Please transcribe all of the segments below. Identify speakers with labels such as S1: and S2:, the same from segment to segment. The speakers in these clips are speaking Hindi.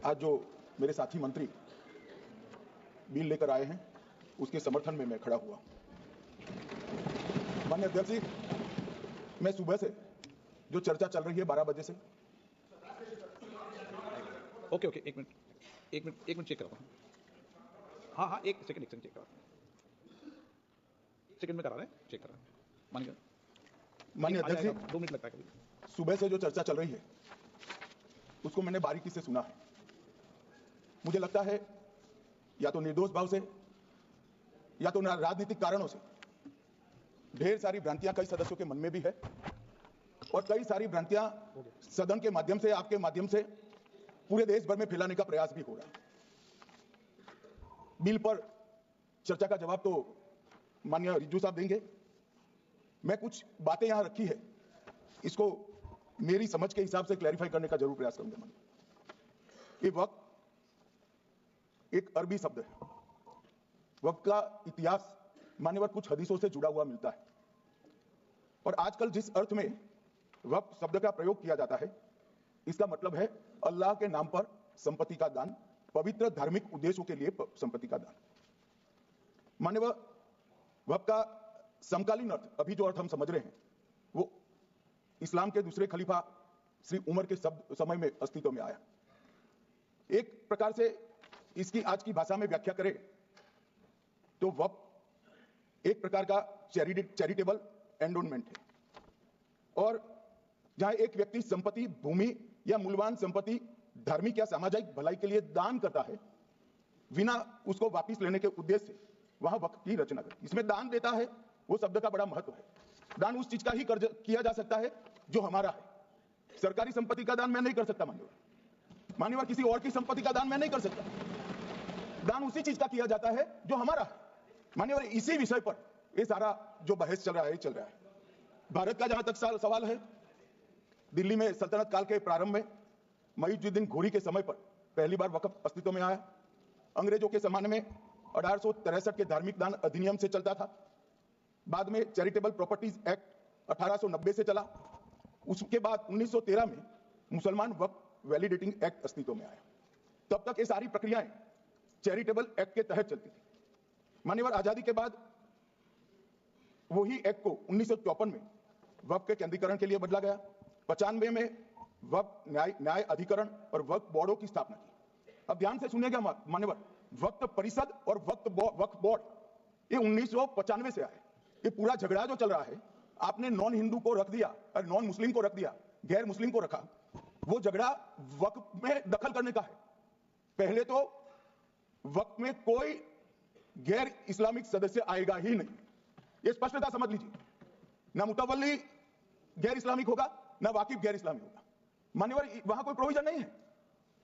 S1: आज जो मेरे साथी मंत्री बिल लेकर आए हैं उसके समर्थन में मैं खड़ा हुआ। माननीय अध्यक्ष जी, मैं सुबह से जो चर्चा चल रही है 12 बजे से।
S2: ओके एक मिनट चेक करा। हाँ एक सेकंड चेक करा। सेकंड में करा रहे हैं, चेक करा।
S1: माननीय अध्यक्ष जी,
S2: 2 मिनट लगता है कभी।
S1: सुबह से जो चर्चा चल रही है उसको मैंने बारीकी से सुना है। मुझे लगता है या तो निर्दोष भाव से या तो राजनीतिक कारणों से ढेर सारी भ्रांतियां कई सदस्यों के मन में भी है और कई सारी भ्रांतियां सदन के माध्यम से, आपके माध्यम से पूरे देश भर में फैलाने का प्रयास भी हो रहा है। बिल पर चर्चा का जवाब तो माननीय रिज्जू साहब देंगे। मैं कुछ बातें यहां रखी है, इसको मेरी समझ के हिसाब से क्लैरिफाई करने का जरूर प्रयास करूंगा। ये वक्त एक अरबी शब्द है। वक्त का इतिहास मान्यवर कुछ हदीसों से जुड़ा हुआ मिलता है और आजकल जिस अर्थ में वक्त शब्द का प्रयोग किया जाता है इसका मतलब है अल्लाह के नाम पर संपत्ति का दान, पवित्र धार्मिक उद्देश्यों के लिए संपत्ति का दान। मान्यवर वक्त का समकालीन अर्थ, अभी जो अर्थ हम समझ रहे हैं, वो इस्लाम के दूसरे खलीफा श्री उमर के समय में अस्तित्व में आया। एक प्रकार से इसकी आज की भाषा में व्याख्या करें तो वक्फ एक प्रकार का चैरिटेबल एंडोनमेंट है और जहां एक व्यक्ति संपत्ति, भूमि या मूल्यवान संपत्ति धार्मिक या सामाजिक भलाई के लिए दान करता है बिना उसको वापस लेने के उद्देश्य से, वहां वक्फ की रचना करती। इसमें दान देता है, वो शब्द का बड़ा महत्व है। दान उस चीज का ही किया जा सकता है जो हमारा है। सरकारी संपत्ति का दान मैं नहीं कर सकता मान्यवर, किसी और की संपत्ति का दान मैं नहीं कर सकता। दान उसी चीज का किया जाता है जो हमारा है मान्यवर। इसी विषय पर ये सारा जो बहस चल रहा है। भारत का जहां तक सवाल है, दिल्ली में सल्तनत काल के प्रारंभ में मुइज़ुद्दीन घोरी के समय पर पहली बार वक्फ अस्तित्व में आया। अंग्रेजों के जमाने में 1863 के धार्मिक दान अधिनियम से चलता था। बाद में चैरिटेबल प्रॉपर्टीज एक्ट 1890 से चला। उसके बाद 1913 में मुसलमान वक्फ वैलिडेटिंग एक्ट अस्तित्व में आया। तब तक ये सारी प्रक्रियाएं चैरिटेबल एक्ट के तहत चलती थी। मान्यवर आजादी के बाद वही एक्ट को 1954 में वक्फ के केंद्रीकरण के लिए बदला गया। 95 में वक्फ न्याय अधिकरण और वक्फ बोर्डों की स्थापना की। अब ध्यान से सुनिएगा मान्यवर, वक्फ परिषद और वक्फ बोर्ड ये 1995 से आए। ये पूरा झगड़ा जो चल रहा है, आपने नॉन हिंदू को रख दिया और नॉन मुस्लिम को रख दिया, गैर मुस्लिम को रखा, वो झगड़ा वक्फ में दखल करने का है। पहले तो वक्फ में कोई गैर इस्लामिक सदस्य आएगा ही नहीं, ये स्पष्टता समझ लीजिए। ना मुतवल्ली गैर इस्लामिक होगा, ना वाकिफ गैर इस्लामिक होगा। मान्यवर वहां कोई प्रोविजन नहीं है।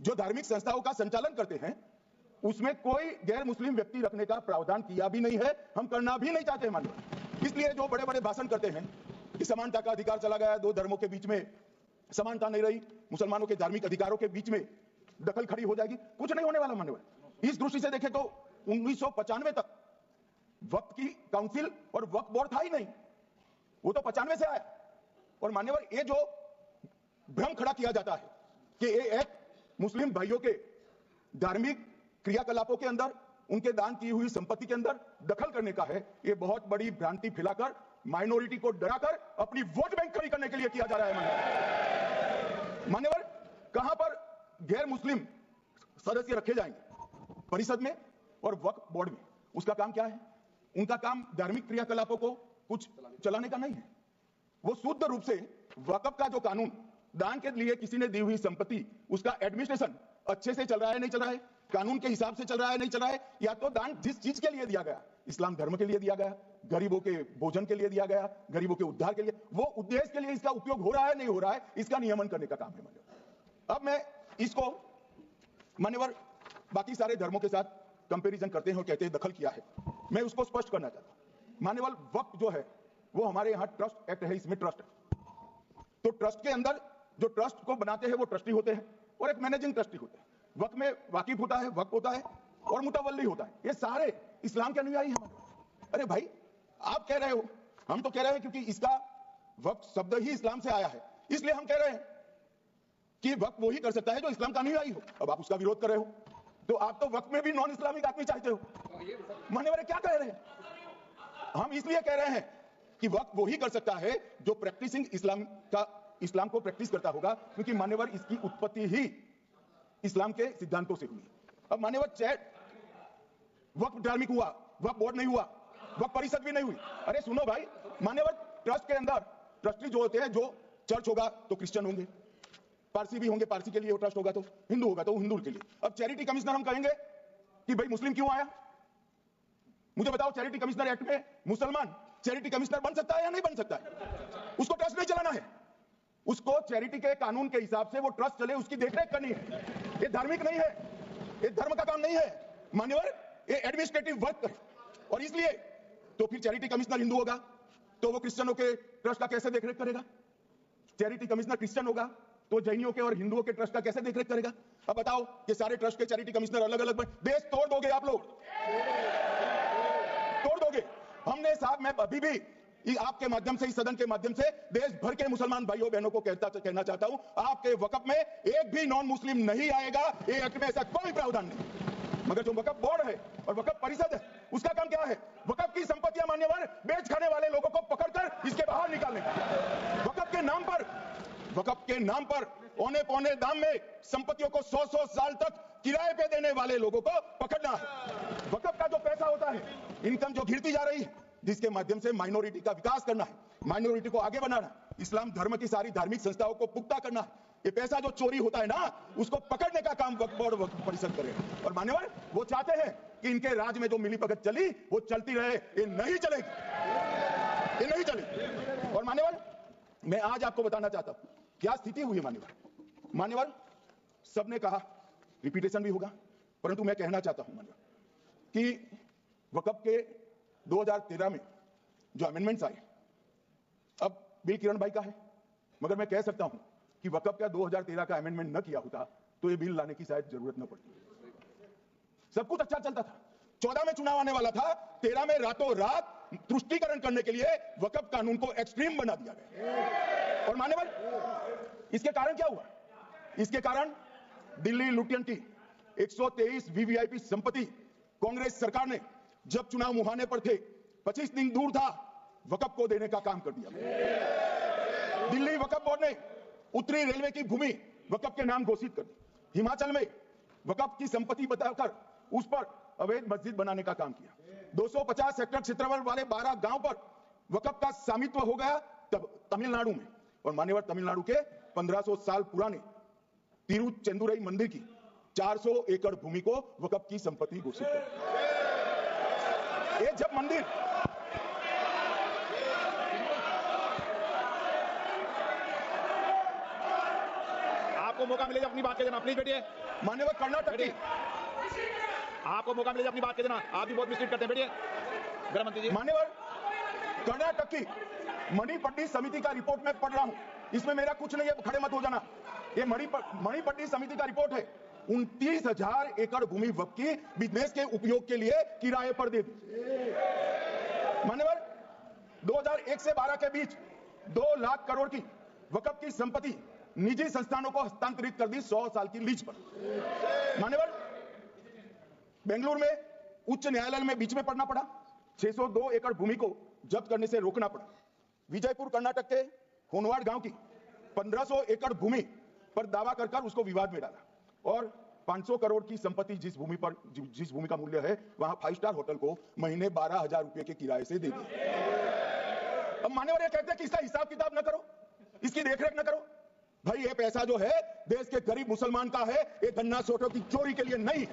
S1: जो धार्मिक संस्थाओं का संचालन करते हैं उसमें कोई गैर मुस्लिम व्यक्ति रखने का प्रावधान किया भी नहीं है, हम करना भी नहीं चाहते मान्यवर। इसलिए जो बड़े बड़े भाषण करते हैं कि समानता का अधिकार चला गया, दो धर्मों के बीच में समानता नहीं रही, मुसलमानों के धार्मिक अधिकारों के बीच में दखल खड़ी हो जाएगी, कुछ नहीं होने वाला मान्यवर। इस दृष्टि से देखें तो 1995 तक वक्फ की काउंसिल और वक्फ बोर्ड था ही नहीं, वो तो 95 से आया। और मान्यवर ये जो भ्रम खड़ा किया जाता है कि ये एक्ट मुस्लिम भाइयों के धार्मिक क्रियाकलापों के अंदर, उनके दान की हुई संपत्ति के अंदर दखल करने का है, ये बहुत बड़ी भ्रांति फैलाकर माइनॉरिटी को डराकर अपनी वोट बैंक खड़ी करने के लिए किया जा रहा है मान्यवर। कहां पर गैर मुस्लिम सदस्य रखे जाएंगे? परिषद में और वक्फ बोर्ड में। उसका काम क्या है? उनका काम धार्मिक क्रियाकलापों को कुछ चलाने का नहीं है। वो शुद्ध रूप से वक्फ का जो कानून, दान के लिए किसी ने दी हुई संपत्ति, उसका एडमिनिस्ट्रेशन अच्छे से चल रहा है नहीं चल रहा है, कानून के हिसाब से चल रहा है नहीं चल रहा है, या तो दान जिस चीज के लिए दिया गया, इस्लाम धर्म के लिए दिया गया, गरीबों के भोजन के लिए दिया गया, गरीबों के उद्धार के लिए, वो उद्देश्य के लिए इसका उपयोग हो रहा है नहीं हो रहा है, इसका नियमन करने का काम है मान्यवर। अब मैं इसको मान्यवर बाकी सारे धर्मों के साथ कंपैरिजन करते हैं और कहते हैं दखल किया है, मैं उसको स्पष्ट करना चाहता हूं। मान्यवर वक्फ जो है वो हमारे यहां ट्रस्ट एक्ट है, इसमें ट्रस्ट है। तो ट्रस्ट के अंदर जो ट्रस्ट को बनाते हैं वो ट्रस्टी होते हैं और एक मैनेजिंग ट्रस्टी होते हैं। वक्फ में वाकिफ होता है, वक्फ होता है और मुतवल्ली होता है। ये सारे इस्लाम के अनुयायी हैं। अरे भाई, आप कह रहे हो, हम तो कह रहे हैं क्योंकि इसका वक्फ शब्द ही इस्लाम से आया है, इसलिए हम कह रहे हैं कि वक्फ वही कर सकता है जो इस्लाम का अनुयायी हो। अब आप उसका विरोध कर रहे हो, तो आप तो वक्फ में भी नॉन इस्लामिक आदमी चाहते हो। मान्यवर क्या कह रहे हैं? हम इसलिए कह रहे हैं कि वक्फ वही कर सकता है जो प्रैक्टिसिंग इस्लाम को प्रैक्टिस करता होगा, क्योंकि मान्यवर इसकी उत्पत्ति ही इस्लाम के सिद्धांतों से हुई। अब मान्यवर वक्फ धार्मिक हुआ, वक्फ बोर्ड नहीं हुआ, वक्फ परिषद भी नहीं हुई। अरे सुनो भाई, मान्यवर ट्रस्ट के अंदर ट्रस्टी जो होते हैं, जो चर्च होगा तो क्रिश्चियन होंगे, पारसी भी होंगे, पारसी के लिए वो ट्रस्ट होगा, तो हिंदू होगा तो हिंदू के लिए। अब चैरिटी कमिश्नर हम कहेंगे कि भाई मुस्लिम क्यों आया? मुझे बताओ, चैरिटी कमिश्नर एक्ट में मुसलमान चैरिटी कमिश्नर बन सकता है या नहीं बन सकता है? उसको ट्रस्ट नहीं चलाना है, उसको चैरिटी के कानून के हिसाब से वो ट्रस्ट चले, उसकी देखरेख करनी है। ये धार्मिक नहीं है, ये धर्म का काम नहीं है मान्यवर, ये एडमिनिस्ट्रेटिव वर्क है। और इसलिए तो फिर चैरिटी कमिश्नर हिंदू होगा तो वो क्रिश्चियनों के ट्रस्ट का कैसे देखरेख करेगा? चैरिटी कमिश्नर क्रिश्चियन होगा तो जैनियों के और हिंदुओं के ट्रस्ट का कैसे देखरेख करेगा? अब बताओ कि सारे ट्रस्ट के चैरिटी कमिश्नर अलग अलग देश तोड़ दोगे आप लोग, तोड़ दोगे। हमने साहब, मैं अभी भी आपके माध्यम से, इस सदन के माध्यम से देश भर के मुसलमान भाइयों बहनों को कहना चाहता हूं, आपके वक्फ में एक भी नॉन मुस्लिम नहीं आएगा। ये एक्ट में ऐसा कोई प्रावधान नहीं। मगर जो वक्फ बोर्ड है और वक्फ परिषद है, उसका काम क्या है? वक्फ की संपत्तियां मान्यवर बेच खाने वाले लोगों को पकड़कर इसके बाहर निकालने। वक्फ के नाम पर औने पौने दाम में संपत्तियों को 100-100 साल तक किराए पे देने वाले लोगों को पकड़ना है। वक्फ का जो पैसा होता है, इनकम जो घिरती जा रही है, जिसके माध्यम से माइनॉरिटी का विकास करना है, माइनॉरिटी को आगे बनाना, इस्लाम धर्म की सारी धार्मिक संस्थाओं को पुख्ता करना है, ये पैसा जो चोरी होता है ना, उसको पकड़ने का काम वक्फ बोर्ड, वक्फ परिषद करे। और मान्यवर वो चाहते हैं कि इनके राज में जो मिलीभगत चली वो चलती रहे, ये नहीं चलेगी, ये नहीं चलेगी। और मान्यवर मैं आज आपको बताना चाहता हूं क्या स्थिति हुई है। मान्यवर सबने कहा, रिपीटेशन भी होगा, परंतु मैं कहना चाहता हूं मान्यवर कि वक्फ के 2013 में जो अमेंडमेंट्स आए, अब बिल किरण भाई का है, मगर मैं कह सकता हूं कि वक्फ का 2013 का अमेंडमेंट न किया होता तो ये बिल लाने की शायद जरूरत न पड़ती। सब कुछ अच्छा चलता था, 14 में चुनाव आने वाला था, 13 में रातों रात तुष्टीकरण करने के लिए वक्फ कानून को एक्सट्रीम बना दिया गया। और मान्यवर इसके कारण क्या हुआ? इसके कारण दिल्ली लुटियन की 123 वीवीआईपी संपत्ति कांग्रेस सरकार ने जब चुनाव मुहाने पर थे, 25 दिन दूर था, वक्फ को देने का काम कर दिया। दिल्ली वक्फ बोर्ड ने उत्तरी रेलवे की भूमि वक्फ के नाम घोषित कर दी। हिमाचल में वक्फ की संपत्ति बताकर उस पर अवैध मस्जिद बनाने का काम किया। 250 हेक्टेयर क्षेत्रफल वाले 12 गांव पर वक्फ का स्वामित्व हो गया तब तमिलनाडु में। और मान्यवर तमिलनाडु के 1500 साल पुराने तिरुचेंदुरई मंदिर की 400 एकड़ भूमि को वक्फ की संपत्ति घोषित कर। ये जब मंदिर
S2: आपको मौका मिलेगा अपनी बात कह देना, प्लीज बैठिए।
S1: मान्यवर कर्नाटक की,
S2: आपको मौका मिलेगा अपनी बात कह देना, आप भी बहुत मिसलीड करते हैं, बैठिए गृह मंत्री जी।
S1: मान्यवर कर्नाटक की मणिपट्टी समिति का रिपोर्ट मैं पढ़ रहा हूं, इसमें मेरा कुछ नहीं है, खड़े मत हो जाना। ये मणिपट्टी समिति का रिपोर्ट है, 29,000 एकड़ भूमि वक्फ की बिजनेस के उपयोग के लिए किराए पर दे दी। मान्यवर 2001 से 12 के बीच 2 लाख करोड़ की वक्फ की संपत्ति निजी संस्थानों को हस्तांतरित कर दी 100 साल की लीज पर। मान्यवर बेंगलुरु में उच्च न्यायालय में बीच में पढ़ना पड़ा, 602 एकड़ भूमि को जब्त करने से रोकना पड़ा। विजयपुर कर्नाटक के होनवाड़ गांव की 1500 एकड़ भूमि पर दावा कर उसको विवाद में डाला और 500 करोड़ की संपत्ति जिस भूमि का मूल्य है वहां 5 स्टार होटल को महीने 12,000 रुपए के किराए से दे दिया। अब मान्यवर ये कहते हैं कि इसका हिसाब किताब न करो, इसकी देखरेख न करो। भाई ये पैसा जो है देश के गरीब मुसलमान का है, ये गन्ना सोटों की चोरी के लिए नहीं,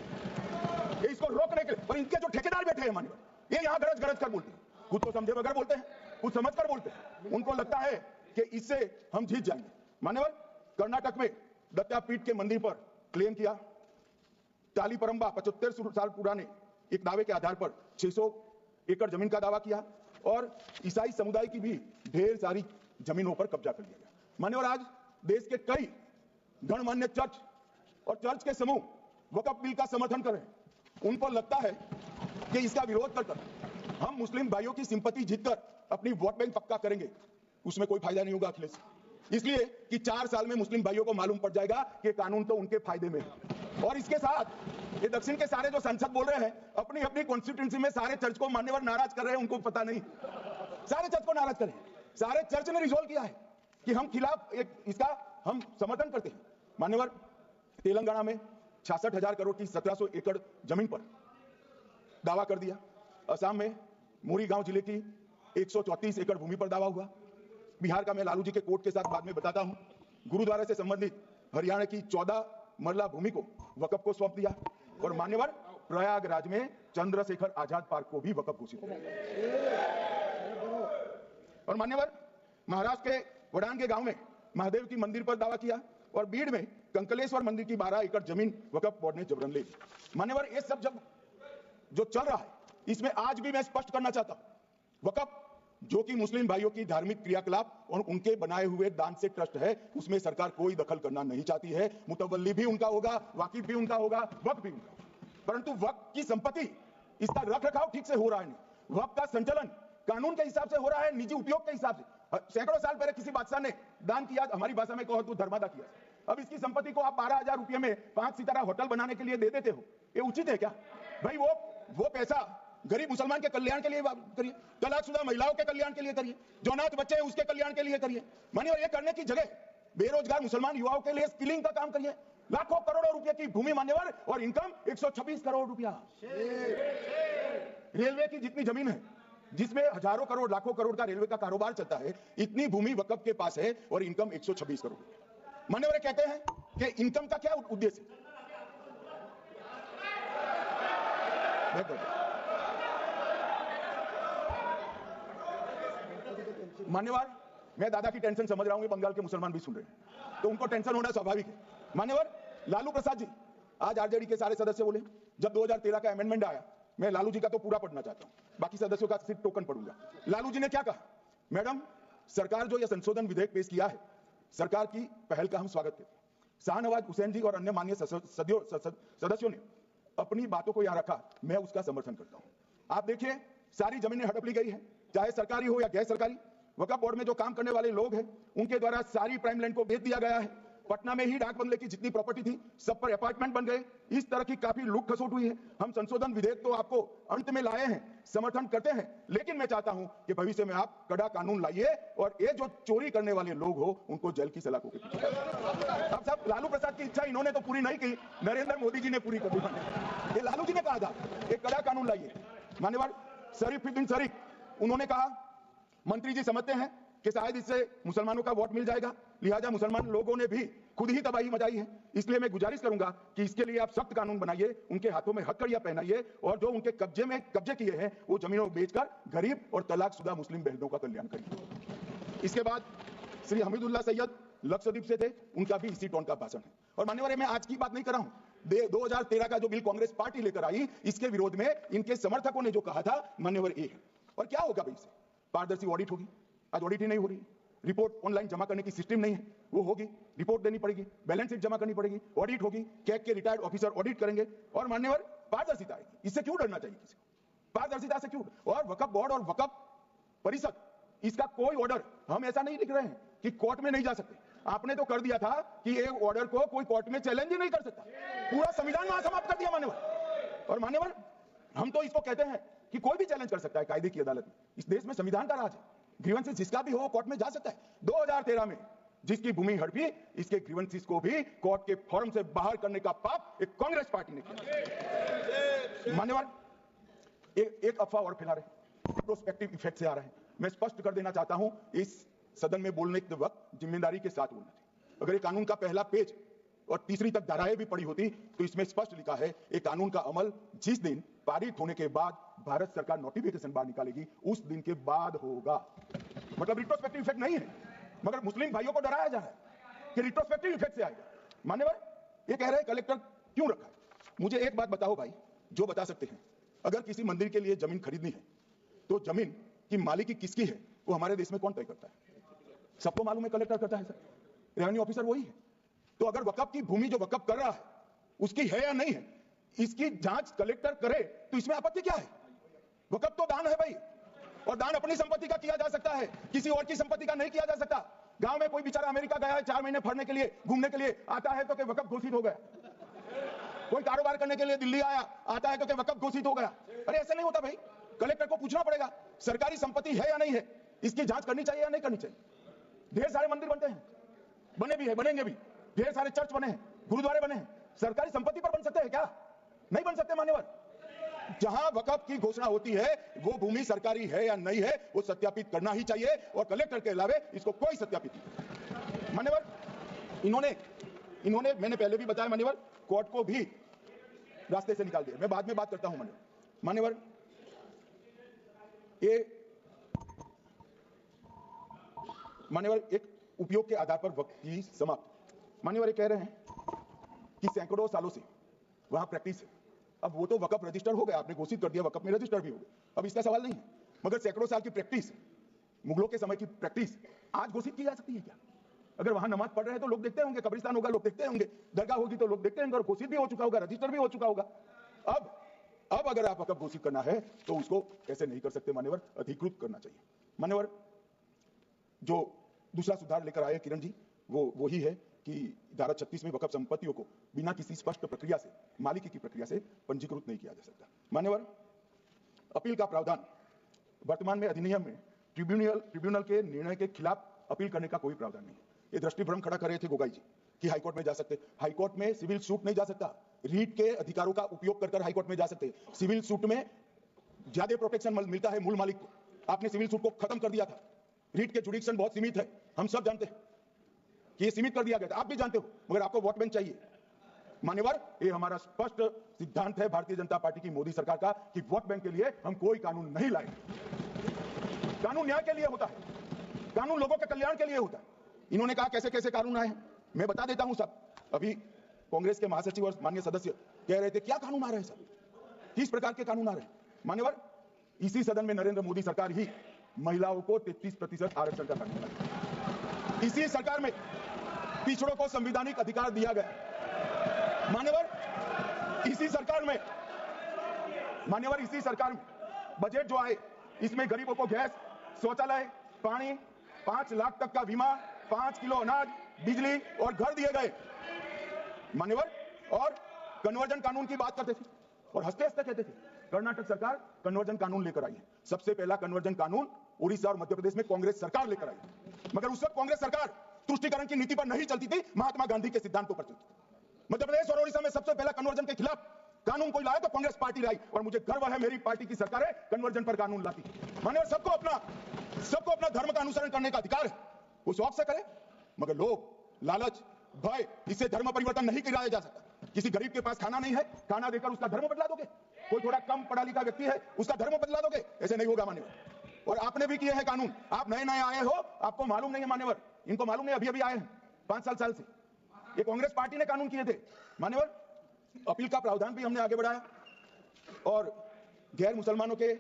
S1: ये इसको रोकने के लिए। और इनके जो ठेकेदार बैठे हैं मान्यवर, ये यहाँ गरज कर बोलते हैं, खुद को समझे बगैर बोलते हैं, कुछ समझ कर बोलते हैं। उनको लगता है कि इससे हम जीत जाएंगे। मान्यवर कर्नाटक में दत्तापीठ के मंदिर पर क्लेम किया, टालीपरंबा 75 साल पुराने एक दावे के आधार पर 600 एकड़ जमीन का दावा किया और ईसाई समुदाय की भी ढेर सारी जमीनों पर कब्जा कर लिया गया। मान्यवर आज देश के कई गणमान्य चर्च और चर्च के समूह वक्फ बिल का समर्थन कर रहे हैं। उनको लगता है कि इसका विरोध कर हम मुस्लिम भाइयों की सिंपैथी जीतकर अपनी वोट बैंक पक्का करेंगे, उसमें कोई फायदा नहीं होगा अखिलेश। इसलिए कि 4 साल में मुस्लिम भाइयों को मालूम पड़ जाएगा कि कानून तो उनके फायदे में है। और इसके साथ ये दक्षिण के सारे जो सांसद बोल रहे हैं अपनी अपनी कॉन्स्टिट्यूंसी में सारे चर्च को मान्यवर नाराज कर रहे हैं, उनको पता नहीं, सारे चर्च को नाराज करें। सारे चर्च ने रिजोल्व किया है कि हम खिलाफ इसका हम समर्थन करते हैं। मान्यवर तेलंगाना में 66,000 करोड़ की 1700 एकड़ जमीन पर दावा कर दिया। असम में मोरीगांव जिले की 134 एकड़ भूमि पर दावा हुआ। बिहार का मैं लालू जी के कोर्ट के साथ बाद में बताता हूं। गुरुद्वारा से संबंधित हरियाणा की 14 मरला भूमि को वक्फ को सौंप दिया। और मान्यवर प्रयागराज में चंद्रशेखर आजाद पार्क को भी वक्फ घोषित किया। और मान्यवर महाराष्ट्र के वडान के गांव में महादेव की मंदिर पर दावा किया। और बीड़ में कंकलेश्वर मंदिर की 12 एकड़ जमीन वक्फ बोर्ड ने जबरन ले ली। मान्यवर ये सब जब जो चल रहा है इसमें आज भी मैं स्पष्ट करना चाहता हूं, वक्फ जो कि मुस्लिम भाइयों की धार्मिक क्रियाकलाप और उनके बनाए हुए दान से ट्रस्ट है, उसमें सरकार कोई दखल करना नहीं चाहती है। मुतवल्ली भी उनका होगा, वाकिफ भी उनका होगा, वक्फ भी उनका। परंतु वक्फ की संपत्ति, इसका रख रखाव ठीक से हो रहा है नहीं। वक्फ का संचालन कानून के हिसाब से हो रहा है, निजी उपयोग के हिसाब से। सैकड़ों साल पहले किसी बादशाह ने दान किया, हमारी भाषा में कहो तो धर्मादा किया। अब इसकी संपत्ति को आप 12,000 रुपये में 5 सितारा होटल बनाने के लिए दे देते हो, ये उचित है क्या भाई? वो पैसा गरीब मुसलमान के कल्याण के लिए करिए, तलाकशुदा महिलाओं के कल्याण के लिए करिए, जो अनाथ बच्चे हैं उसके कल्याण के लिए करिए। मानिए, और ये करने की जगह बेरोजगार मुसलमान युवाओं के लिए स्किलिंग का काम करिए। लाखों करोड़ों रुपए की भूमि मान्यवर और इनकम 126 करोड़ रुपया। रेलवे की जितनी जमीन है जिसमें हजारों करोड़ लाखों करोड़ का रेलवे का कारोबार चलता है, इतनी भूमि वक्फ के पास है और इनकम 126 करोड़। मान्यवर कहते हैं कि इनकम का क्या उद्देश्य है? मान्यवर, मैं दादा की टेंशन समझ रहा हूं, बंगाल के मुसलमान भी सुन रहे हैं, तो उनको टेंशन होना स्वाभाविक है। मान्यवर लालू प्रसाद जी आज आरजेडी के सारे सदस्य बोले, जब 2013 का अमेंडमेंट आया, मैं लालू जी का तो पूरा पढ़ना चाहता हूं, बाकी सदस्यों का सिर्फ टोकन पढ़ूंगा। लालू जी ने क्या कहा? मैडम, सरकार जो यह संशोधन विधेयक पेश किया है, सरकार की पहल का हम स्वागत करते हैं। शाहनवाज हुसैन जी और अन्य माननीय सदस्यों ने अपनी बातों को यहां रखा, मैं उसका समर्थन करता हूं। आप देखिए, सारी जमीनें हड़प ली गई है, चाहे सरकारी हो या गैर सरकारी। वक्फ बोर्ड में जो काम करने वाले लोग हैं उनके द्वारा सारी प्राइम लैंड को बेच दिया गया है। पटना में ही डाक बंगले की जितनी प्रॉपर्टी थी सब पर अपार्टमेंट बन गए। इस तरह की काफी लूट खसोट हुई है। हम संशोधन विधेयक तो आपको अंत में लाए हैं, समर्थन करते हैं, लेकिन मैं चाहता हूं कि भविष्य में आप कड़ा कानून लाइए और ये जो चोरी करने वाले लोग हो उनको जेल की सलाखों के पीछे। अब सब लालू प्रसाद की इच्छा इन्होंने तो पूरी नहीं की, नरेंद्र मोदी जी ने पूरी कर दी। ये लालू जी ने कहा था एक कड़ा कानून लाइए। मान्यवर शरीफुद्दीन शरीफ उन्होंने कहा, मंत्री जी समझते हैं कि शायद इससे मुसलमानों का वोट मिल जाएगा, लिहाजा मुसलमान लोगों ने भी खुद ही तबाही मचाई है, इसलिए मैं गुजारिश करूंगा कि इसके लिए आप सख्त कानून बनाइए, उनके हाथों में हथकड़ियां पहनाइए और जो उनके कब्जे किए हैं वो जमीनों को बेचकर गरीब और तलाकशुदा मुस्लिम बहनों का कल्याण करिए। इसके बाद श्री हमीदुल्लाह सैयद लक्षद्वीप से थे, उनका भी इसी टोन का भाषण है। और मान्यवर, मैं आज की बात नहीं कर रहा हूं, 2013 का जो बिल कांग्रेस पार्टी लेकर आई, इसके विरोध में इनके समर्थकों ने जो कहा था, मान्यवर ये है। और क्या होगा भाई? इससे पारदर्शी ऑडिट होगी। आज ऑडिट ही नहीं हो रही, रिपोर्ट ऑनलाइन जमा करने की सिस्टम नहीं है, वो होगी, रिपोर्ट देनी पड़ेगी, बैलेंस शीट जमा करनी पड़ेगी, ऑडिट होगी, कैग के रिटायर्ड ऑफिसर ऑडिट करेंगे। और मान्यवर पारदर्शिता आएगी। इससे क्यों डरना चाहिए किसी को? पारदर्शिता से क्यों? और वक्फ बोर्ड और वक्फ परिषद, इसका कोई ऑर्डर हम ऐसा नहीं लिख रहे हैं कि कोर्ट में नहीं जा सकते। आपने तो कर दिया था कि एक ऑर्डर को कोई कोर्ट में चैलेंज ही नहीं कर सकता, पूरा संविधान वहां समाप्त कर दिया मान्यवर। और मान्यवर, हम तो इसको कहते हैं कि कोई भी चैलेंज कर सकता है कायदे की अदालत में। इस देश में संविधान का राज है, ग्रीवेंसेस जिसका भी हो कोर्ट में जा सकता है। 2013 में जिसकी भूमि हड़पी, इसके ग्रीवेंसेस को भी कोर्ट के फॉर्म से बाहर करने का पाप एक कांग्रेस पार्टी ने किया। मान्यवर, एक अफवाह और फैला रहे, रिट्रोस्पेक्टिव इफेक्ट से आ रहा है। मैं स्पष्ट कर देना चाहता हूं, इस सदन में बोलने के वक्त जिम्मेदारी के साथ बोलना चाहिए। अगर ये कानून का पहला पेज और तीसरी तक धाराएं भी पड़ी होती तो इसमें स्पष्ट लिखा है, एक कानून का अमल जिस दिन पारित होने के बाद भारत सरकार नोटिफिकेशन बाहर निकालेगी उस दिन के बाद होगा। मतलब रिट्रोस्पेक्टिव इफेक्ट नहीं है, मगर मुस्लिम भाइयों को डराया जा रहा है कि रिट्रोस्पेक्टिव इफेक्ट से आएगा। मान्यवर, ये कह रहे हैं कलेक्टर क्यों रखा? मुझे एक बात बताओ भाई, जो बता सकते हैं, अगर किसी मंदिर के लिए जमीन खरीदनी है तो जमीन की मालिकी किसकी है वो हमारे देश में कौन तय करता है? सबको मालूम है, कलेक्टर करता है सर, रेवेन्यू ऑफिसर वही है। तो अगर वक्फ की भूमि जो वक्फ कर रहा है उसकी है या नहीं है, इसकी जांच कलेक्टर करे तो इसमें आपत्ति क्या है? वक्फ तो दान है भाई, और दान अपनी संपत्ति का किया जा सकता है, किसी और की संपत्ति का नहीं किया जा सकता। गांव में कोई बेचारा अमेरिका गया है 4 महीने फरने के लिए, घूमने के लिए, आता है तो कि वक्फ घोषित हो गया। कोई कारोबार करने के लिए दिल्ली आया, आता है तो कि वक्फ घोषित हो गया। अरे ऐसे नहीं होता भाई, कलेक्टर को पूछना पड़ेगा सरकारी संपत्ति है या नहीं है, इसकी जांच करनी चाहिए या नहीं करनी चाहिए। ढेर सारे मंदिर बनते हैं, बने भी है, बनेंगे भी, ढेर सारे चर्च बने हैं, गुरुद्वारे बने हैं, सरकारी संपत्ति पर बन सकते हैं क्या? नहीं बन सकते मान्यवर। जहां वक्फ की घोषणा होती है वो भूमि सरकारी है या नहीं है वो सत्यापित करना ही चाहिए, और कलेक्टर के अलावे इसको कोई सत्यापित नहीं। मान्यवर, इन्होंने मैंने पहले भी बताया मान्यवर, कोर्ट को भी रास्ते से निकाल दिया। मैं बाद में बात करता हूं मान्यवर। मान्यवर एक उपयोग के आधार पर वक्फ की समाप्त। मान्यवर ये कह रहे हैं कि सैकड़ों सालों से वहां प्रैक्टिस है। अब वो तो वक्फ रजिस्टर हो गया, आपने घोषित कर दिया, वक्फ में रजिस्टर भी हो गया, अब इसका सवाल नहीं है। मगर सैकड़ों साल की प्रैक्टिस, मुगलों के समय की प्रैक्टिस आज घोषित की जा सकती है क्या? अगर वहां नमाज पढ़ रहे हैं तो लोग देखते होंगे, कब्रिस्तान होगा लोग देखते होंगे, दरगाह होगी तो लोग देखते होंगे, और घोषित भी हो चुका होगा, रजिस्टर भी हो चुका होगा। अब अगर आप वक्फ घोषित करना है तो उसको ऐसे नहीं कर सकते मान्यवर, अधिकृत करना चाहिए। मान्यवर जो दूसरा सुधार लेकर आए किरण जी, वो वही है कि धारा 36 में वक्फ संपत्तियों को बिना किसी स्पष्ट प्रक्रिया से, मालिकी की प्रक्रिया से पंजीकृत नहीं किया जा सकता। मान्यवर अपील का प्रावधान, वर्तमान में अधिनियम में ट्रिब्यूनल के निर्णय के खिलाफ अपील करने का कोई प्रावधान नहीं है। ये दृष्टिभ्रम खड़ा कर रहे थे गोगाई जी कि हाईकोर्ट में जा सकते, हाईकोर्ट में सिविल सूट नहीं जा सकता, रीट के अधिकारों का उपयोग कर हाईकोर्ट में जा सकते। सिविल सूट में ज्यादा प्रोटेक्शन मिलता है मूल मालिक को, आपने सिविल सूट को खत्म कर दिया था। रीट के जुडिक्शन बहुत सीमित है, हम सब जानते हैं कि ये सीमित कर दिया गया था, आप भी जानते हो, मगर आपको वोट बैंक चाहिए। मान्यवर ये हमारा स्पष्ट सिद्धांत है भारतीय जनता पार्टी की, मोदी सरकार का, कि वोट बैंक के लिए हम कोई कानून नहीं लाएंगे। कानून न्याय के लिए होता है, कानून लोगों के कल्याण के लिए होता है। इन्होंने कहा कैसे कैसे कानून आए हैं, मैं बता देता हूं सब। अभी कांग्रेस के महासचिव और माननीय सदस्य कह रहे थे क्या कानून आ रहे हैं सर, किस प्रकार के कानून आ रहे हैं। मान्यवर इसी सदन में नरेंद्र मोदी सरकार ही महिलाओं को 33% आरक्षण का कानून लाया। इसी सरकार में पिछड़ों को संवैधानिक अधिकार दिया गया। मान्यवर इसी सरकार में बजट जो आए इसमें गरीबों को गैस, शौचालय, पानी, 5 लाख तक का बीमा, 5 किलो अनाज, बिजली और घर दिए गए। मान्यवर और कन्वर्जन कानून की बात करते थे और हंसते हंसते कहते थे कर्नाटक सरकार कन्वर्जन कानून लेकर आई है। सबसे पहला कन्वर्जन कानून उड़ीसा और मध्य प्रदेश में कांग्रेस सरकार लेकर आई, मगर उस वक्त कांग्रेस सरकार तुष्टीकरण की नीति पर नहीं चलती थी, महात्मा गांधी के सिद्धांतों पर चलती। मध्य प्रदेश और उड़ीसा में सबसे पहला कन्वर्जन के खिलाफ कानून कोई लाया तो कांग्रेस पार्टी लाई, और मुझे गर्व है मेरी पार्टी की सरकार है कन्वर्जन पर कानून लाती। मान्यवर सबको अपना धर्म का अनुसरण करने का अधिकार है, वो शौक से करे, मगर लोभ, लालच, भय, इससे धर्म परिवर्तन नहीं किया जा सकता। किसी गरीब के पास खाना नहीं है, खाना देकर उसका धर्म बदला दोगे? कोई थोड़ा कम पढ़ा लिखा व्यक्ति है उसका धर्म बदला दोगे? ऐसे नहीं होगा मान्यवर। और आपने भी किए हैं कानून, आप नए नए आए हो, आपको मालूम नहीं है मान्यवर, इनको मालूम नहीं, अभी आए हैं 5 साल से। ये कांग्रेस पार्टी ने कानून किए थे मान्यवर। अपील का प्रावधान भी हमने आगे बढ़ाया, और गैर मुसलमानों के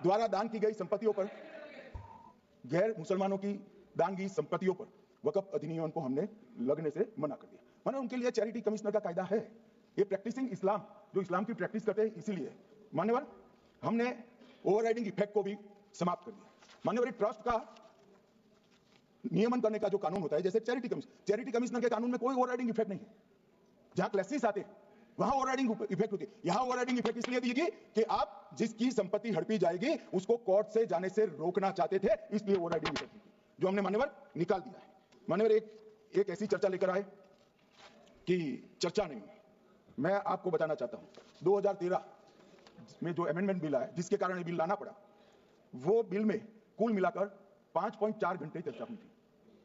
S1: द्वारा दान की गई संपत्तियों पर, गैर मुसलमानों की दान की संपत्तियों पर वक्फ अधिनियम को हमने लगने से मना कर दिया। माने उनके लिए चैरिटी कमिश्नर का कायदा है, ये प्रैक्टिसिंग इस्लाम, जो इस्लाम की प्रैक्टिस करते हैं, इसीलिए मान्यवर हमने ओवरराइडिंग इफेक्ट को भी समाप्त कर दिया। मान्यवर ट्रस्ट का नियमन करने का जो कानून होता है, जैसे चैरिटी कमिश्नर के कानून में कोई ओवरराइडिंग इफेक्ट नहीं है। जहां क्लेसेस आते हैं वहां ओवरराइडिंग इफेक्ट होती है, यहां ओवरराइडिंग इफेक्ट इसलिए दीजिए कि आप जिसकी संपत्ति हड़पी जाएगी उसको कोर्ट से जाने से रोकना चाहते थे, इसलिए ओवरराइडिंग इफेक्ट जो हमने मान्यवर निकाल दिया है। मान्यवर एक ऐसी चर्चा लेकर आए कि चर्चा नहीं, मैं आपको बताना चाहता हूं 2013 में जो अमेंडमेंट बिल आया जिसके कारण ये बिल लाना पड़ा, वो बिल में कुल मिलाकर 5.4 घंटे चर्चा हुई थी,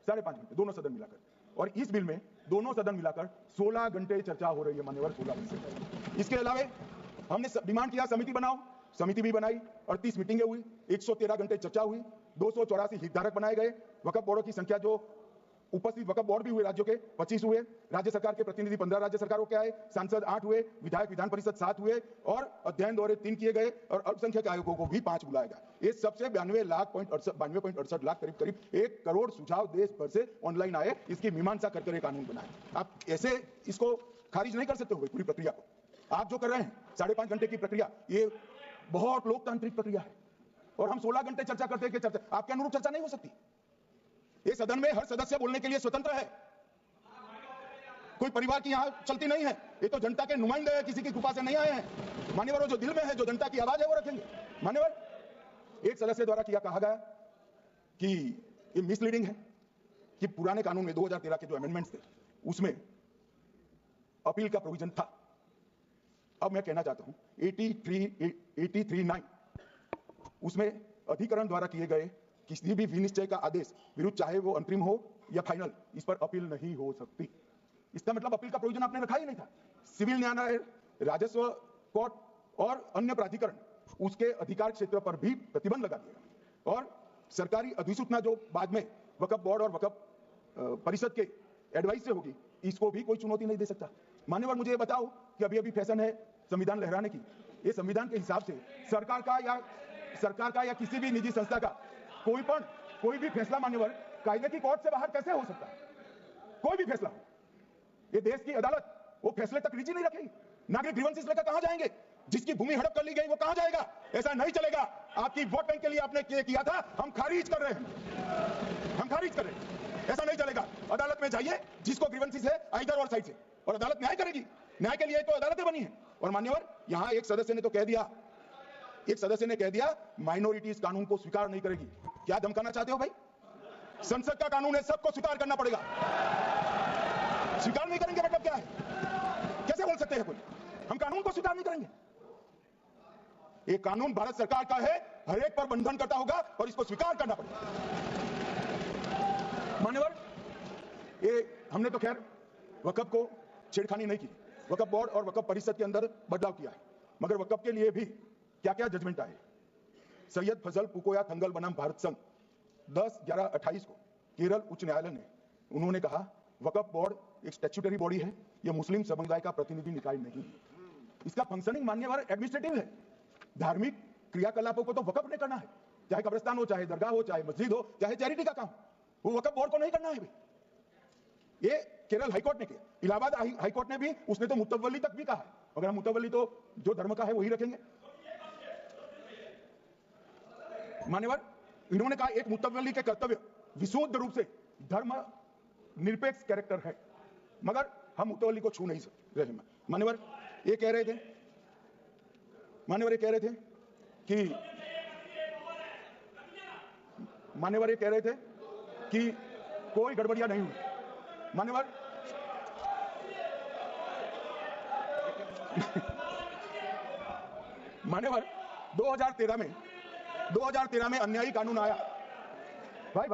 S1: 5.5 घंटे दोनों सदन मिलाकर, और इस बिल में दोनों सदन मिलाकर 16 घंटे चर्चा हो रही है मान्यवर, 16 घंटे। इसके अलावा हमने डिमांड किया समिति बनाओ, समिति भी बनाई, 38 मीटिंगें हुई, 113 घंटे चर्चा हुई, 284 हितधारक बनाए गए, वक्फ बोर्डों की संख्या जो उपस्थित वक्फ बोर्ड भी हुए राज्यों के 25 हुए, राज्य सरकार के प्रतिनिधि 15 राज्य सरकारों के आए, सांसद 8 हुए, विधायक विधान परिषद 7 हुए, और अध्ययन दौरे 3 किए गए, और अल्पसंख्यक आयोगों को भी 5 बुलाया गया। ये सबसे 92.68 लाख करीब 1 करोड़ सुझाव देश भर से ऑनलाइन आए, इसकी मीमांसा कर एक कानून बनाए। आप ऐसे इसको खारिज नहीं कर सकते हो पूरी प्रक्रिया को। आप जो कर रहे हैं 5.5 घंटे की प्रक्रिया, ये बहुत लोकतांत्रिक प्रक्रिया है, और हम 16 घंटे चर्चा करते हैं कि चर्चा आपके अनुरूप चर्चा नहीं हो सकती। ये सदन में हर सदस्य बोलने के लिए स्वतंत्र है, कोई परिवार की यहां चलती नहीं है। ये तो जनता के नुमाइंदे हैं, किसी की कृपा से नहीं आए हैं। मान्यवर, जो दिल में है, जो जनता की आवाज है, वो रखेंगे। मान्यवर, एक सदस्य द्वारा कहा गया कि ये मिसलीडिंग है कि पुराने कानून में 2013 के जो अमेंडमेंट्स थे उसमें अपील का प्रोविजन था। अब मैं कहना चाहता हूं 83(9) उसमें अधिकरण द्वारा किए गए किसी भी विनिश्चय का आदेश विरुद्ध, चाहे वो अंतरिम हो या फाइनल, इस पर अपील नहीं हो सकती। इसका मतलब अपील का प्रोविजन आपने रखा ही नहीं था। सिविल न्यायालय, राजस्व कोर्ट और अन्य प्राधिकरण, उसके अधिकार क्षेत्र पर भी प्रतिबंध लगा दिया। और सरकारी अधिसूचना जो बाद में वक्फ बोर्ड और वक्फ परिषद के एडवाइस से होगी, इसको भी कोई चुनौती नहीं दे सकता। मान्यवर, मुझे ये बताओ कि अभी फैशन है संविधान लहराने की, ये संविधान के हिसाब से सरकार का या किसी भी निजी संस्था का कोई भी फैसला मान्यवर कायदे की कोर्ट से बाहर कैसे हो सकता है? कोई भी फैसला हो, ये देश की अदालत वो फैसले तक रीच नहीं रखेगी। नागरिक ग्रीवेंसेस लेकर कहां जाएंगे? जिसकी भूमि हड़प कर ली गई वो कहां जाएगा? ऐसा नहीं चलेगा। आपकी वोट बैंक के लिए आपने किया था, हम खारिज कर रहे हैं। ऐसा नहीं चलेगा। अदालत में जाइए, जिसको ग्रीवेंसेस है आइदर और साइड से, और अदालत न्याय करेगी। न्याय के लिए तो अदालतें बनी है। और मान्यवर, यहां एक सदस्य ने कह दिया माइनॉरिटीज कानून को स्वीकार नहीं करेगी। क्या धमकाना चाहते हो भाई? संसद का कानून है, सबको स्वीकार करना पड़ेगा। स्वीकार नहीं करेंगे मतलब क्या है? कैसे बोल सकते हैं कोई हम कानून को स्वीकार नहीं करेंगे? ये कानून भारत सरकार का है, हर एक पर बंधन करता होगा और इसको स्वीकार करना पड़ेगा। मान्यवर, ये हमने तो खैर वक्फ को छेड़खानी नहीं की, वक्फ बोर्ड और वक्फ परिषद के अंदर बदलाव किया है, मगर वक्फ के लिए भी क्या क्या जजमेंट आए। सैयद फजल पुकोया थंगल बनाम भारत संघ 10/11/28 को केरल उच्च न्यायालय ने उन्होंने कहा वक्फ बोर्ड एक स्टैट्यूटरी बॉडी है, यह मुस्लिम समुदाय का प्रतिनिधि निकाय नहीं है। इसका फंक्शनिंग मान्यवर एडमिनिस्ट्रेटिव है। धार्मिक क्रियाकलापों को तो वक्फ ने करना है, चाहे कब्रिस्तान हो, चाहे दरगाह हो, चाहे मस्जिद हो, चाहे चैरिटी का काम, वो वक्फ बोर्ड को नहीं करना है। ये केरल हाईकोर्ट ने किया। इलाहाबाद हाईकोर्ट ने भी, उसने तो मुतवल्ली तक भी कहा है। अगर हम मुतवल्ली तो जो धर्म का है वही रखेंगे। मान्यवर, इन्होंने कहा एक मुतवल्ली के कर्तव्य विशुद्ध रूप से धर्म निरपेक्ष कैरेक्टर है, मगर हम मुतवल्ली को छू नहीं सकते। मान्यवर ये कह रहे थे कि कोई गड़बड़ियां नहीं हुई। मान्यवर मान्यवर 2013 में अन्यायी कानून आया। भाई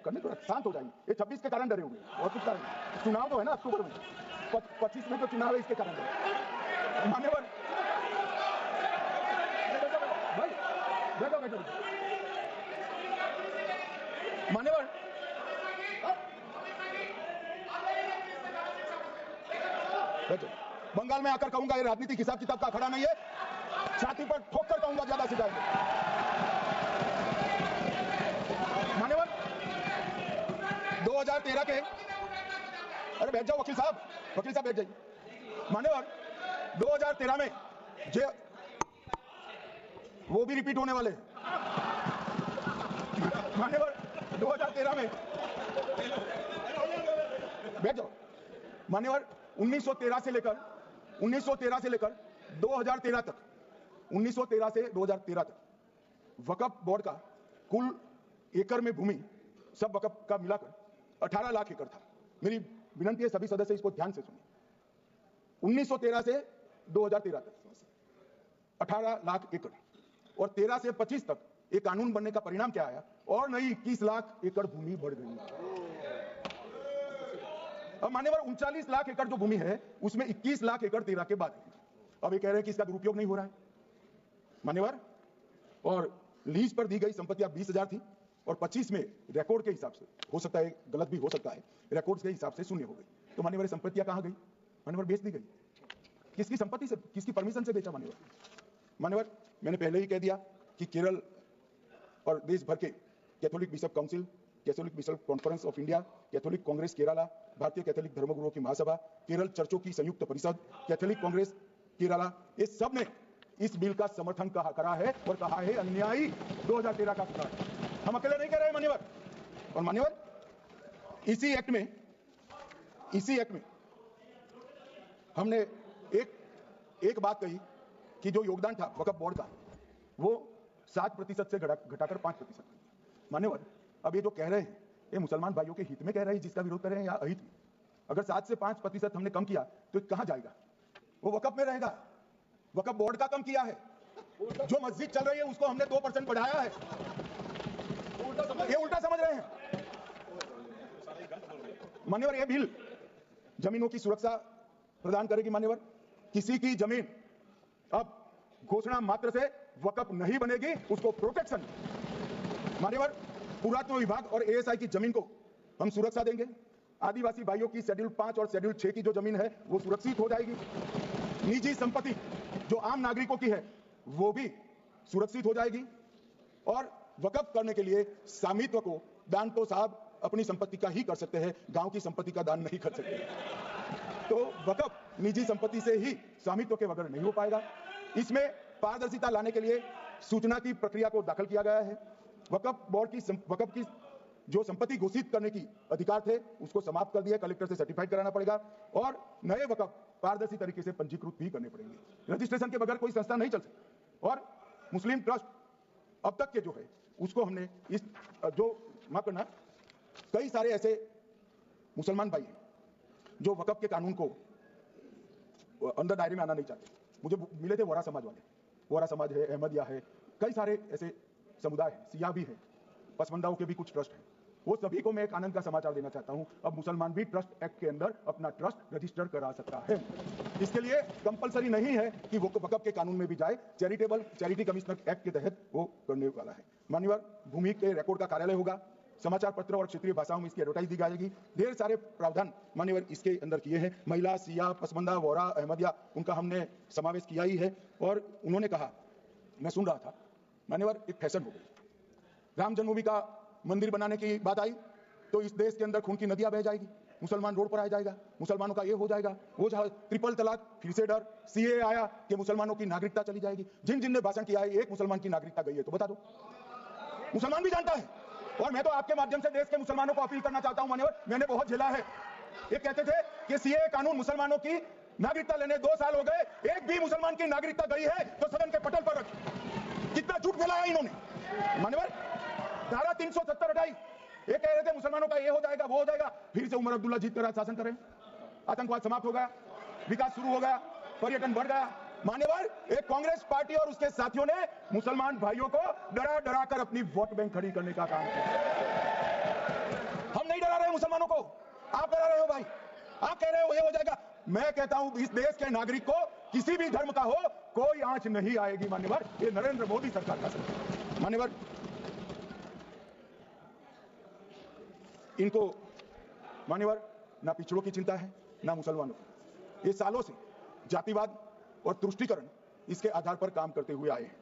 S1: करने थोड़ा शांत हो जाइए। ये 26 के कारण डरे होंगे और कुछ कारण, चुनाव तो है ना अक्टूबर में, 25 में तो चुनाव है, इसके कारण डरे। मान्यवर भाई बैठो। मान्यवर बैठो। बंगाल में आकर कहूंगा ये राजनीतिक हिसाब किताब का अखाड़ा नहीं है, छाती पर ठोक कर कहूंगा ज्यादा सिखाएंगे। मान्यवर 2013 के, अरे बैठ जाओ वकील साहब बैठ जाइए। मान्यवर 2013 में वो भी रिपीट होने वाले हैं। मान्यवर 2013 में बैठ जाओ। मान्यवर 1913 से लेकर 2013 तक, 1913 से 2013 तक वक्फ बोर्ड का कुल एकड़ में भूमि सब वक्फ का मिलाकर 18 लाख एकड़ था। मेरी विनंती है सभी सदस्य इसको ध्यान से सुनिए। 1913 से 2013 तक 18 लाख एकड़, और 13 से 25 तक एक कानून बनने का परिणाम क्या आया? और नई 21 लाख एकड़ भूमि बढ़ गई। अब मान्यवर 39 लाख एकड़ जो भूमि है उसमें 21 लाख एकड़ 13 के बाद है। अब ये कह रहे हैं कि इसका दुरुपयोग नहीं हो रहा है। मान्यवर, और लीज पर दी गई संपत्तियां 20,000 थी और 25 में रिकॉर्ड के हिसाब से, हो सकता है गलत भी हो सकता है, रिकॉर्ड्स के हिसाब से शून्य हो गई। तो मान्यवर संपत्तियां कहां गई? मान्यवर बेच दी गई। किसकी संपत्ति से, किसकी परमिशन से बेचा? मान्यवर मैंने पहले ही कह दिया कि केरल और देश भर के Catholic bishop council, Catholic bishop conference of India, Catholic Congress Kerala, भारतीय कैथोलिक धर्मगुरुओं की महासभा, केरल चर्चों की संयुक्त परिषद, कैथोलिक कांग्रेस केरला, ये सब ने इस बिल का समर्थन करा है और कहा है अन्यायी 2013 का सुधार। हम अकेले नहीं कह रहे हैं मान्यवर। और मान्यवर इसी एक्ट में हमने एक बात कही कि जो योगदान था वक्फ बोर्ड का वो 7% से घटाकर 5%। मान्यवर, अब ये जो कह रहे हैं ये मुसलमान भाइयों के हित में कह रहे हैं जिसका विरोध कर रहे हैं या अहित में? अगर 7 से 5% हमने कम किया तो कहां जाएगा? वो वक्फ में रहेगा। वक्फ बोर्ड का कम किया है। जो मस्जिद चल रही है उसको हमने 2% बढ़ाया है। ये उल्टा समझ रहे हैं मान्यवर। ये बिल जमीनों की सुरक्षा प्रदान करेगी मान्यवर। किसी की जमीन अब घोषणा मात्र से वक्फ नहीं बनेगी, उसको प्रोटेक्शन। मान्यवर, पुरातत्व विभाग और एएसआई की जमीन को हम सुरक्षा देंगे। आदिवासी भाइयों की शेड्यूल 5 और शेड्यूल 6 की जो जमीन है वो सुरक्षित हो जाएगी। निजी संपत्ति जो आम नागरिकों की है वो भी सुरक्षित हो जाएगी। और वक्फ करने के लिए स्वामित्व को दान तो साहब अपनी संपत्ति का ही कर सकते हैं, गांव की संपत्ति का दान नहीं कर सकते। तो वक्फ निजी संपत्ति से ही स्वामित्व के बगैर नहीं हो पाएगा। इसमें पारदर्शिता लाने के लिए सूचना की प्रक्रिया को दाखिल किया गया है। वक्फ बोर्ड की वक्फ की जो संपत्ति घोषित करने की अधिकार थे उसको समाप्त कर दिया, कलेक्टर से सर्टिफाइड कराना पड़ेगा और नए वक्फ पारदर्शी तरीके से पंजीकृत भी करने पड़ेंगे। रजिस्ट्रेशन के बगैर कोई संस्था नहीं चल सकती। और मुस्लिम ट्रस्ट अब तक के जो है उसको हमने इस जो माफ करना, कई सारे ऐसे मुसलमान भाई हैं जो वक्फ के कानून को अंदर दायरे में आना नहीं चाहते। मुझे मिले थे वोरा समाज वाले, वोरा समाज है, अहमदिया है, कई सारे ऐसे समुदाय हैं, सिया भी है, पसमंदाओं के भी कुछ ट्रस्ट हैं। वो सभी को मैं एक आनंद का समाचार देना चाहता हूं, अब मुसलमान भी ट्रस्ट एक्ट के अंदर अपना ट्रस्ट रजिस्टर करा सकता है। इसके लिए कंपलसरी नहीं है कि वो वक्फ के कानून में भी जाए, चैरिटी कमिश्नर एक्ट के तहत वो करने वाला है। मान्यवर, भूमि के रिकॉर्ड का कार्यालय होगा, समाचार पत्र और क्षेत्रीय भाषाओं में इसकी एडवर्टाइज दी जाएगी। ढेर सारे प्रावधान मान्यवर इसके अंदर किए हैं। महिला, सिया, पसमंदा, वोरा, अहमदिया, उनका हमने समावेश किया ही है। और उन्होंने कहा, मैं सुन रहा था मान्यवर, एक फैशन हो गई, राम जन्मभूमि का मंदिर बनाने की बात आई तो इस देश के अंदर खून की नदियां बह जाएगी, मुसलमान रोड पर आ जाएगा, मुसलमानों का ये हो जाएगा, वो ट्रिपल तलाक, फिर से डर, सीए आया कि मुसलमानों की नागरिकता चली जाएगी। जिन जिन ने भाषण किया है, एक मुसलमान की नागरिकता गई है तो बता दो। मुसलमान भी जानता है। और मैं तो आपके माध्यम से देश के मुसलमानों को अपील करना चाहता हूं मान्यवर, मैंने बहुत झेला है। ये कहते थे कि सीए कानून मुसलमानों की नागरिकता लेने 2 साल हो गए, एक भी मुसलमान की नागरिकता गई है तो सदन के पटल पर रखी। कितना झूठ फैलाया इन्होंने मान्यवर। धारा 370 हटाई, ये कह रहे थे मुसलमानों का ये हो जाएगा, वो हो जाएगा। फिर से उमर अब्दुल्ला जीत कर शासन करें, आतंकवाद समाप्त हो गया, विकास शुरू हो गया, पर्यटन बढ़ गया। मान्यवर, एक कांग्रेस पार्टी और उसके साथियों ने मुसलमान भाइयों को डरा डरा कर अपनी वोट बैंक खड़ी करने का काम किया। हम नहीं डरा रहे मुसलमानों को, आप डरा रहे हो भाई। आप कह रहे हो ये हो जाएगा। मैं कहता हूं इस देश के नागरिक को किसी भी धर्म का हो कोई आंच नहीं आएगी मान्यवर। ये नरेंद्र मोदी सरकार का सरकार मान्यवर। इनको मान्यवर ना पिछड़ों की चिंता है ना मुसलमानों की। ये सालों से जातिवाद और तुष्टीकरण इसके आधार पर काम करते हुए आए हैं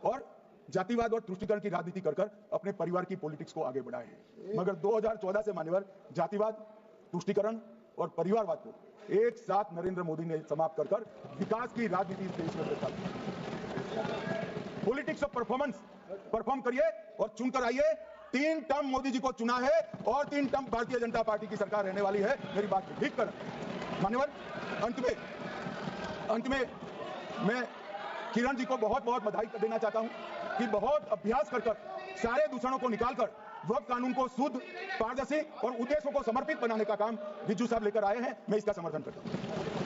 S1: और जातिवाद और तुष्टीकरण की राजनीति कर अपने परिवार की पॉलिटिक्स को आगे बढ़ाए हैं। मगर 2014 से मान्यवर जातिवाद, तुष्टीकरण और परिवारवाद को एक साथ नरेंद्र मोदी ने समाप्त कर विकास की राजनीति इस देश में प्रस्तावित। पॉलिटिक्स ऑफ परफॉर्मेंस, परफॉर्म करिए और चुनकर आइए। 3 टर्म मोदी जी को चुना है और 3 टर्म भारतीय जनता पार्टी की सरकार रहने वाली है। मेरी बात ठीक कर मान्यवर। अंत में मैं किरण जी को बहुत बहुत बधाई देना चाहता हूं कि बहुत अभ्यास कर सारे दूषणों को निकालकर वक्फ कानून को शुद्ध, पारदर्शी और उद्देश्यों को समर्पित बनाने का काम बिज्जू साहब लेकर आए हैं। मैं इसका समर्थन करता हूं।